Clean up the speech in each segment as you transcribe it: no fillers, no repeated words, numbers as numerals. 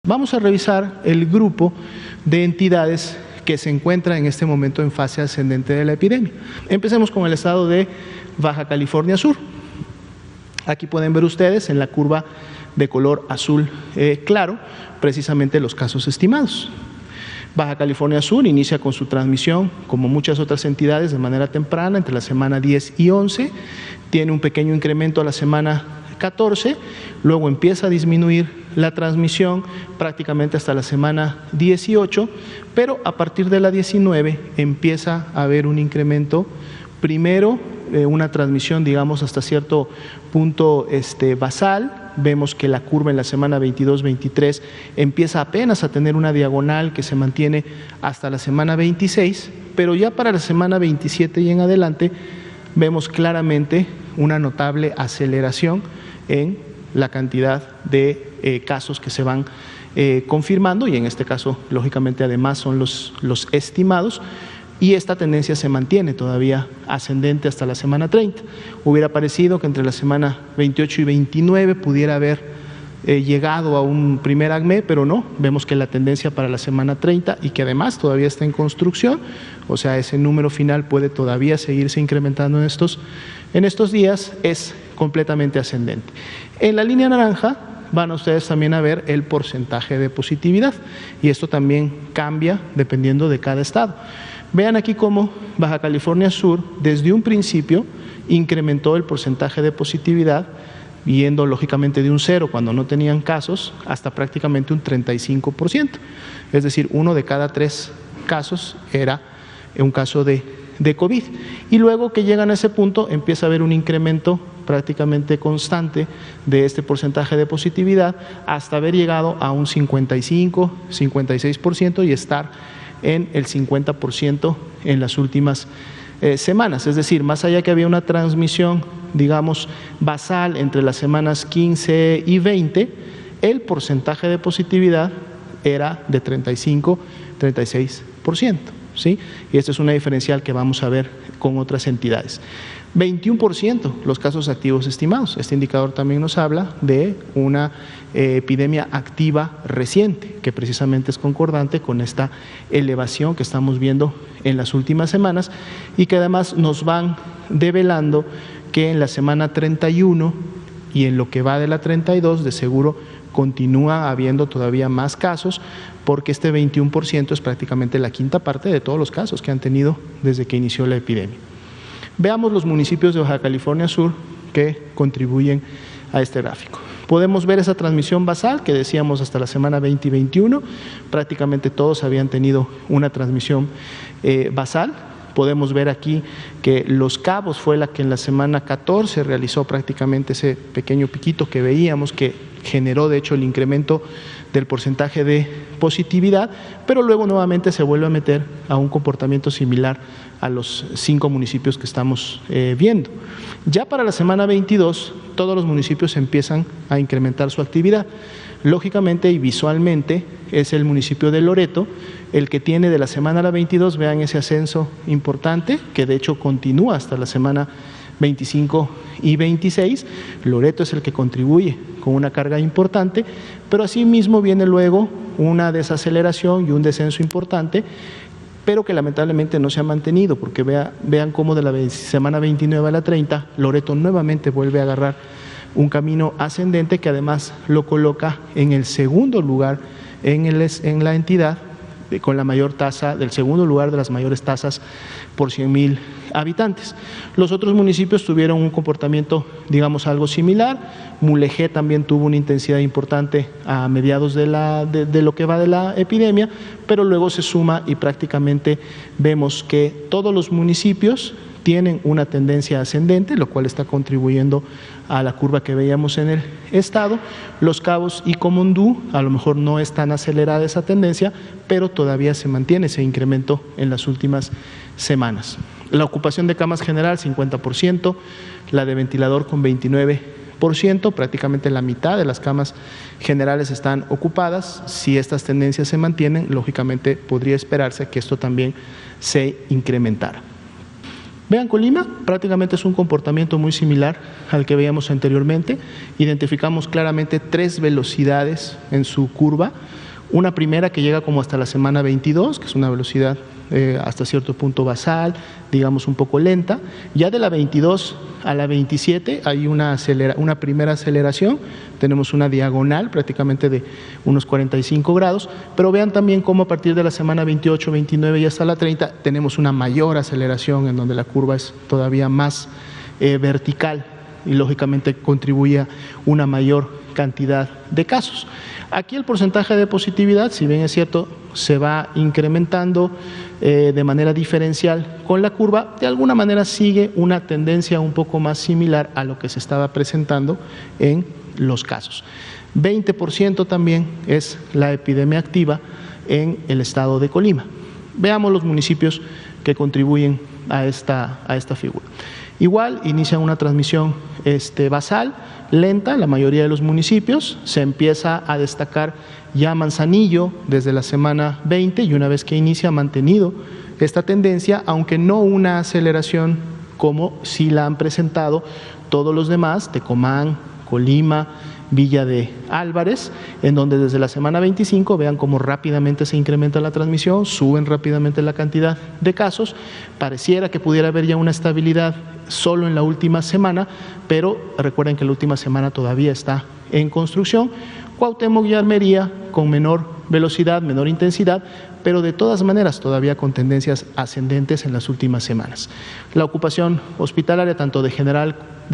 Vamos a revisar el grupo de entidades que se encuentra en este momento en fase ascendente de la epidemia. Empecemos con el estado de Baja California Sur. Aquí pueden ver ustedes en la curva de color azul claro, precisamente los casos estimados. Baja California Sur inicia con su transmisión, como muchas otras entidades, de manera temprana, entre la semana 10 y 11, tiene un pequeño incremento a la semana 14, luego empieza a disminuir la transmisión prácticamente hasta la semana 18, pero a partir de la 19 empieza a haber un incremento, primero una transmisión, digamos, hasta cierto punto basal. Vemos que la curva en la semana 22-23 empieza apenas a tener una diagonal que se mantiene hasta la semana 26, pero ya para la semana 27 y en adelante vemos claramente una notable aceleración en la cantidad de casos que se van confirmando, y en este caso, lógicamente, además son los estimados, y esta tendencia se mantiene todavía ascendente hasta la semana 30. Hubiera parecido que entre la semana 28 y 29 pudiera haber llegado a un primer ACME, pero no, vemos que la tendencia para la semana 30, y que además todavía está en construcción, o sea, ese número final puede todavía seguirse incrementando en estos días, es completamente ascendente. En la línea naranja van ustedes también a ver el porcentaje de positividad, y esto también cambia dependiendo de cada estado. Vean aquí cómo Baja California Sur desde un principio incrementó el porcentaje de positividad, yendo lógicamente de un 0 cuando no tenían casos hasta prácticamente un 35%, es decir, 1 de cada 3 casos era un caso de COVID, y luego que llegan a ese punto empieza a haber un incremento prácticamente constante de este porcentaje de positividad hasta haber llegado a un 55, 56% y estar en el 50% en las últimas semanas. Es decir, más allá que había una transmisión, digamos, basal entre las semanas 15 y 20, el porcentaje de positividad era de 35, 36%, ¿sí? Y esta es una diferencial que vamos a ver con otras entidades. 21% los casos activos estimados. Este indicador también nos habla de una epidemia activa reciente, que precisamente es concordante con esta elevación que estamos viendo en las últimas semanas, y que además nos van develando que en la semana 31 y en lo que va de la 32 de seguro continúa habiendo todavía más casos, porque este 21% es prácticamente la quinta parte de todos los casos que han tenido desde que inició la epidemia. Veamos los municipios de Baja California Sur que contribuyen a este gráfico. Podemos ver esa transmisión basal que decíamos hasta la semana 20 y 21, prácticamente todos habían tenido una transmisión basal. Podemos ver aquí que Los Cabos fue la que en la semana 14 realizó prácticamente ese pequeño piquito que veíamos, que generó de hecho el incremento del porcentaje de positividad, pero luego nuevamente se vuelve a meter a un comportamiento similar a los 5 municipios que estamos viendo. Ya para la semana 22, todos los municipios empiezan a incrementar su actividad. Lógicamente y visualmente es el municipio de Loreto el que tiene de la semana a la 22, vean ese ascenso importante, que de hecho continúa hasta la semana 25 y 26. Loreto es el que contribuye con una carga importante, pero asimismo viene luego una desaceleración y un descenso importante, pero que lamentablemente no se ha mantenido, porque vean cómo de la semana 29 a la 30, Loreto nuevamente vuelve a agarrar un camino ascendente que además lo coloca en el segundo lugar en la entidad, con la mayor tasa, del segundo lugar de las mayores tasas por 100,000 habitantes. Los otros municipios tuvieron un comportamiento, digamos, algo similar. Mulegé también tuvo una intensidad importante a mediados de lo que va de la epidemia, pero luego se suma y prácticamente vemos que todos los municipios tienen una tendencia ascendente, lo cual está contribuyendo a la curva que veíamos en el estado. Los Cabos y Comondú, a lo mejor no es tan acelerada esa tendencia, pero todavía se mantiene ese incremento en las últimas semanas. La ocupación de camas general, 50%, la de ventilador con 29%, prácticamente la mitad de las camas generales están ocupadas. Si estas tendencias se mantienen, lógicamente podría esperarse que esto también se incrementara. Vean Colima, prácticamente es un comportamiento muy similar al que veíamos anteriormente. Identificamos claramente 3 velocidades en su curva. Una primera que llega como hasta la semana 22, que es una velocidad hasta cierto punto basal, digamos un poco lenta. Ya de la 22 a la 27 hay una primera aceleración, tenemos una diagonal prácticamente de unos 45 grados, pero vean también cómo a partir de la semana 28, 29 y hasta la 30 tenemos una mayor aceleración en donde la curva es todavía más vertical y lógicamente contribuye a una mayor cantidad de casos. Aquí el porcentaje de positividad, si bien es cierto, se va incrementando de manera diferencial con la curva, de alguna manera sigue una tendencia un poco más similar a lo que se estaba presentando en los casos. 20% también es la epidemia activa en el estado de Colima. Veamos los municipios que contribuyen a esta figura. Igual inician una transmisión basal, lenta en la mayoría de los municipios, se empieza a destacar ya Manzanillo desde la semana 20 y una vez que inicia ha mantenido esta tendencia, aunque no una aceleración como sí la han presentado todos los demás, Tecomán, Colima, Villa de Álvarez, en donde desde la semana 25 vean cómo rápidamente se incrementa la transmisión, suben rápidamente la cantidad de casos, pareciera que pudiera haber ya una estabilidad solo en la última semana, pero recuerden que la última semana todavía está en construcción. Cuauhtémoc y Armería con menor velocidad, menor intensidad, pero de todas maneras todavía con tendencias ascendentes en las últimas semanas. La ocupación hospitalaria tanto de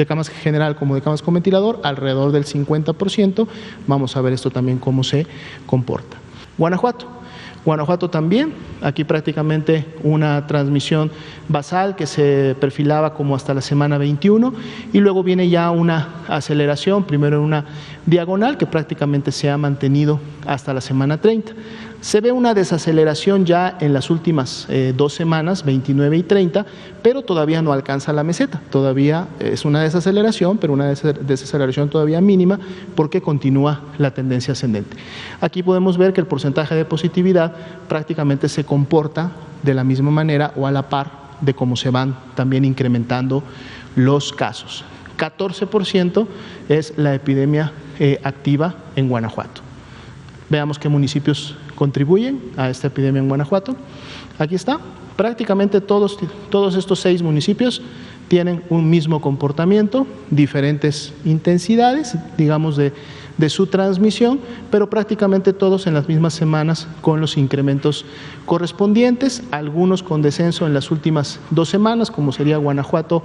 camas general como de camas con ventilador, alrededor del 50%. Vamos a ver esto también cómo se comporta. Guanajuato también, aquí prácticamente una transmisión basal que se perfilaba como hasta la semana 21 y luego viene ya una aceleración, primero en una diagonal que prácticamente se ha mantenido hasta la semana 30. Se ve una desaceleración ya en las últimas 2 semanas, 29 y 30, pero todavía no alcanza la meseta, todavía es una desaceleración, pero una desaceleración todavía mínima porque continúa la tendencia ascendente. Aquí podemos ver que el porcentaje de positividad prácticamente se comporta de la misma manera o a la par de cómo se van también incrementando los casos. 14% es la epidemia activa en Guanajuato. Veamos qué municipios contribuyen a esta epidemia en Guanajuato. Aquí está, prácticamente todos estos 6 municipios tienen un mismo comportamiento, diferentes intensidades, digamos, de su transmisión, pero prácticamente todos en las mismas semanas con los incrementos correspondientes, algunos con descenso en las últimas 2 semanas, como sería Guanajuato,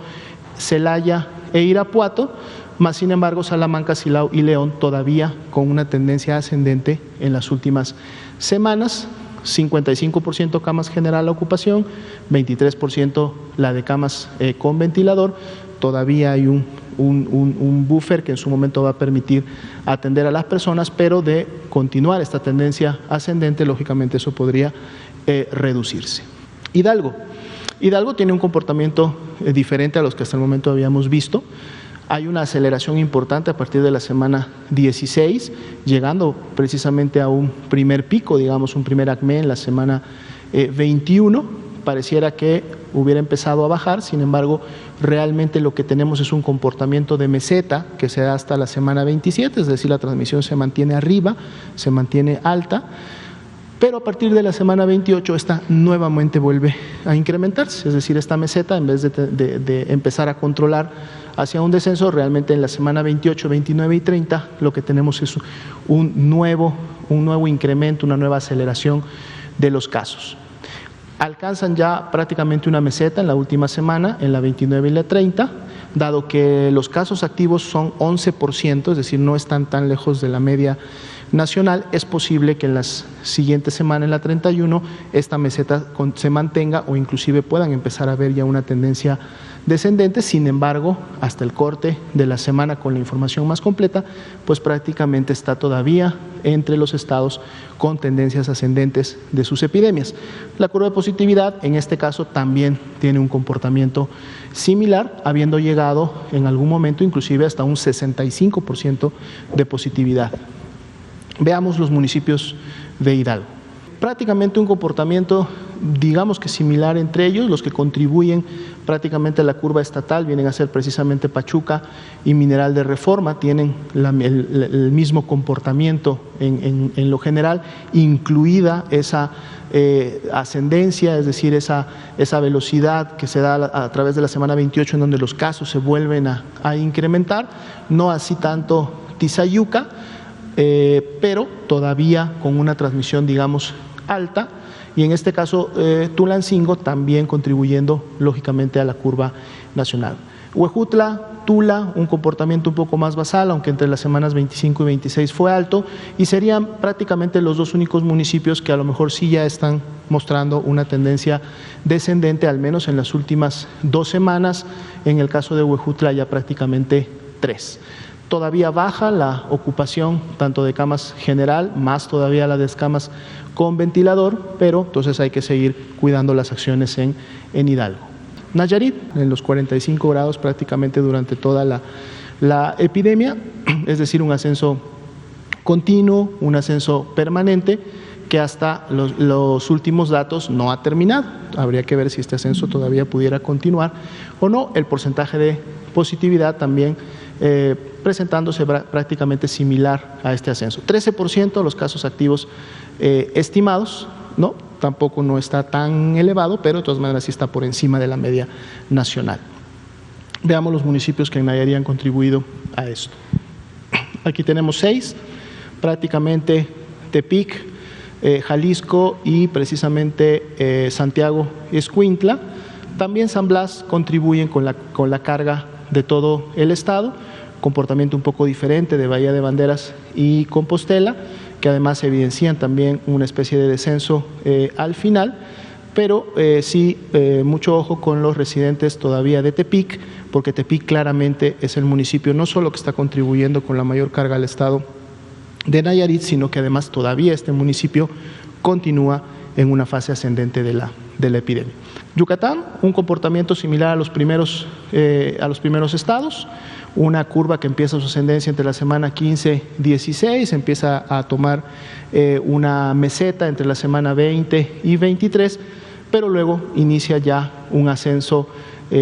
Celaya e Irapuato, más sin embargo Salamanca, Silao y León todavía con una tendencia ascendente en las últimas semanas. 55% camas general a ocupación, 23% la de camas con ventilador. Todavía hay un buffer que en su momento va a permitir atender a las personas, pero de continuar esta tendencia ascendente, lógicamente eso podría reducirse. Hidalgo tiene un comportamiento diferente a los que hasta el momento habíamos visto. Hay una aceleración importante a partir de la semana 16, llegando precisamente a un primer pico, digamos un primer acme en la semana 21. Pareciera que hubiera empezado a bajar, sin embargo, realmente lo que tenemos es un comportamiento de meseta que se da hasta la semana 27, es decir, la transmisión se mantiene arriba, se mantiene alta, pero a partir de la semana 28 esta nuevamente vuelve a incrementarse, es decir, esta meseta en vez de empezar a controlar hacia un descenso, realmente en la semana 28, 29 y 30 lo que tenemos es un nuevo incremento, una nueva aceleración de los casos. Alcanzan ya prácticamente una meseta en la última semana, en la 29 y la 30, dado que los casos activos son 11%, es decir, no están tan lejos de la media nacional, es posible que en las siguientes semanas, en la 31, esta meseta se mantenga o inclusive puedan empezar a ver ya una tendencia descendente. Sin embargo, hasta el corte de la semana con la información más completa, pues prácticamente está todavía entre los estados con tendencias ascendentes de sus epidemias. La curva de positividad en este caso también tiene un comportamiento similar, habiendo llegado en algún momento inclusive hasta un 65% de positividad. Veamos los municipios de Hidalgo. prácticamente un comportamiento, digamos que similar entre ellos. Los que contribuyen prácticamente a la curva estatal vienen a ser precisamente Pachuca y Mineral de Reforma, tienen el mismo comportamiento en lo general, incluida esa ascendencia, es decir, esa velocidad que se da a través de la semana 28, en donde los casos se vuelven a incrementar, no así tanto Tizayuca, pero todavía con una transmisión, digamos, alta, y en este caso Tulancingo también contribuyendo lógicamente a la curva nacional. Huejutla, Tula, un comportamiento un poco más basal, aunque entre las semanas 25 y 26 fue alto, y serían prácticamente los dos únicos municipios que a lo mejor sí ya están mostrando una tendencia descendente, al menos en las últimas 2 semanas, en el caso de Huejutla ya prácticamente 3. Todavía baja la ocupación tanto de camas general, más todavía la de camas con ventilador, pero entonces hay que seguir cuidando las acciones en Hidalgo. Nayarit, en los 45 grados prácticamente durante toda la epidemia, es decir, un ascenso continuo, un ascenso permanente, que hasta los últimos datos no ha terminado. Habría que ver si este ascenso todavía pudiera continuar o no. El porcentaje de positividad también presentándose prácticamente similar a este ascenso. 13% los casos activos estimados, ¿no? Tampoco no está tan elevado, pero de todas maneras sí está por encima de la media nacional. Veamos los municipios que en Nayarit han contribuido a esto. Aquí tenemos 6, prácticamente Tepic, Jalisco y precisamente Santiago Escuintla. También San Blas contribuyen con la carga de todo el estado, comportamiento un poco diferente de Bahía de Banderas y Compostela, que además evidencian también una especie de descenso al final, pero sí mucho ojo con los residentes todavía de Tepic, porque Tepic claramente es el municipio no solo que está contribuyendo con la mayor carga al estado de Nayarit, sino que además todavía este municipio continúa en una fase ascendente de la epidemia. Yucatán, un comportamiento similar a los primeros estados, una curva que empieza su ascendencia entre la semana 15-16, empieza a tomar una meseta entre la semana 20 y 23, pero luego inicia ya un ascenso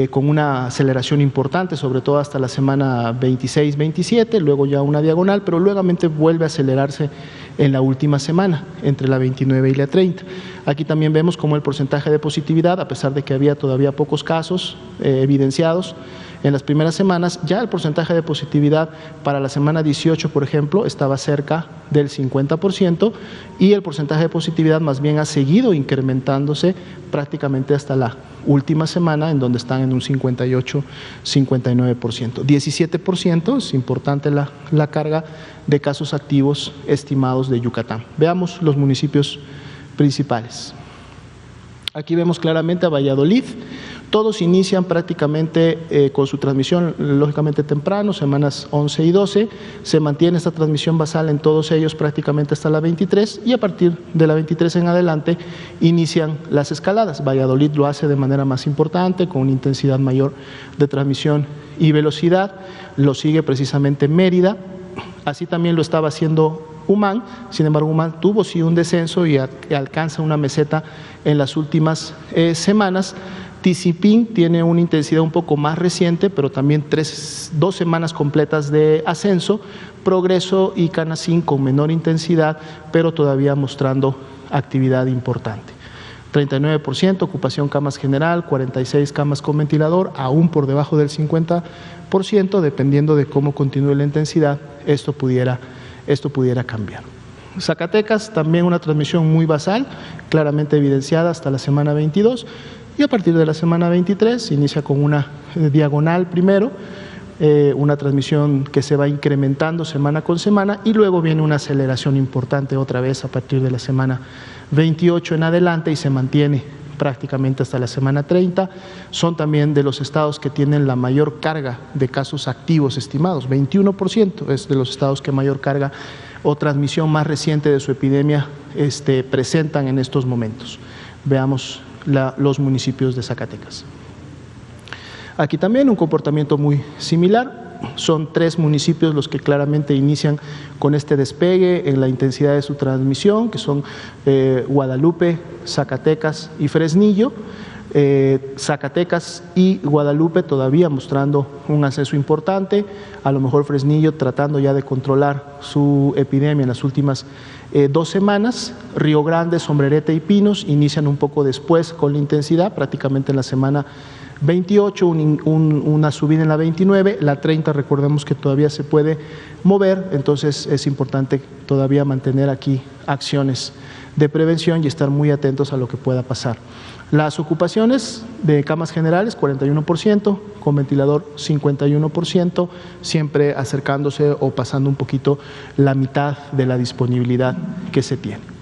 con una aceleración importante, sobre todo hasta la semana 26-27, luego ya una diagonal, pero luego vuelve a acelerarse en la última semana, entre la 29 y la 30. Aquí también vemos cómo el porcentaje de positividad, a pesar de que había todavía pocos casos evidenciados en las primeras semanas, ya el porcentaje de positividad para la semana 18, por ejemplo, estaba cerca del 50%, y el porcentaje de positividad más bien ha seguido incrementándose prácticamente hasta la última semana, en donde están en un 58-59%. 17%, es importante la carga de casos activos estimados de Yucatán. Veamos los municipios principales. Aquí vemos claramente a Valladolid. Todos inician prácticamente con su transmisión lógicamente temprano, semanas 11 y 12, se mantiene esta transmisión basal en todos ellos prácticamente hasta la 23, y a partir de la 23 en adelante inician las escaladas. Valladolid lo hace de manera más importante, con una intensidad mayor de transmisión y velocidad, lo sigue precisamente Mérida, así también lo estaba haciendo Humán. Sin embargo, Humán tuvo sí un descenso y alcanza una meseta en las últimas semanas. Tizipín tiene una intensidad un poco más reciente, pero también 2 semanas completas de ascenso. Progreso y Canacín con menor intensidad, pero todavía mostrando actividad importante. 39% ocupación camas general, 46 camas con ventilador, aún por debajo del 50%, dependiendo de cómo continúe la intensidad, esto pudiera cambiar. Zacatecas, también una transmisión muy basal, claramente evidenciada hasta la semana 22, y a partir de la semana 23 inicia con una diagonal primero, una transmisión que se va incrementando semana con semana, y luego viene una aceleración importante otra vez a partir de la semana 28 en adelante, y se mantiene prácticamente hasta la semana 30. Son también de los estados que tienen la mayor carga de casos activos estimados, 21% es de los estados que mayor carga o transmisión más reciente de su epidemia presentan en estos momentos. Veamos los municipios de Zacatecas. Aquí también un comportamiento muy similar. Son 3 municipios los que claramente inician con este despegue en la intensidad de su transmisión, que son Guadalupe, Zacatecas y Fresnillo. Zacatecas y Guadalupe todavía mostrando un ascenso importante, a lo mejor Fresnillo tratando ya de controlar su epidemia en las últimas 2 semanas. Río Grande, Sombrerete y Pinos inician un poco después con la intensidad, prácticamente en la semana 28, una subida en la 29, la 30 recordemos que todavía se puede mover, entonces es importante todavía mantener aquí acciones de prevención y estar muy atentos a lo que pueda pasar. Las ocupaciones de camas generales 41%, con ventilador 51%, siempre acercándose o pasando un poquito la mitad de la disponibilidad que se tiene.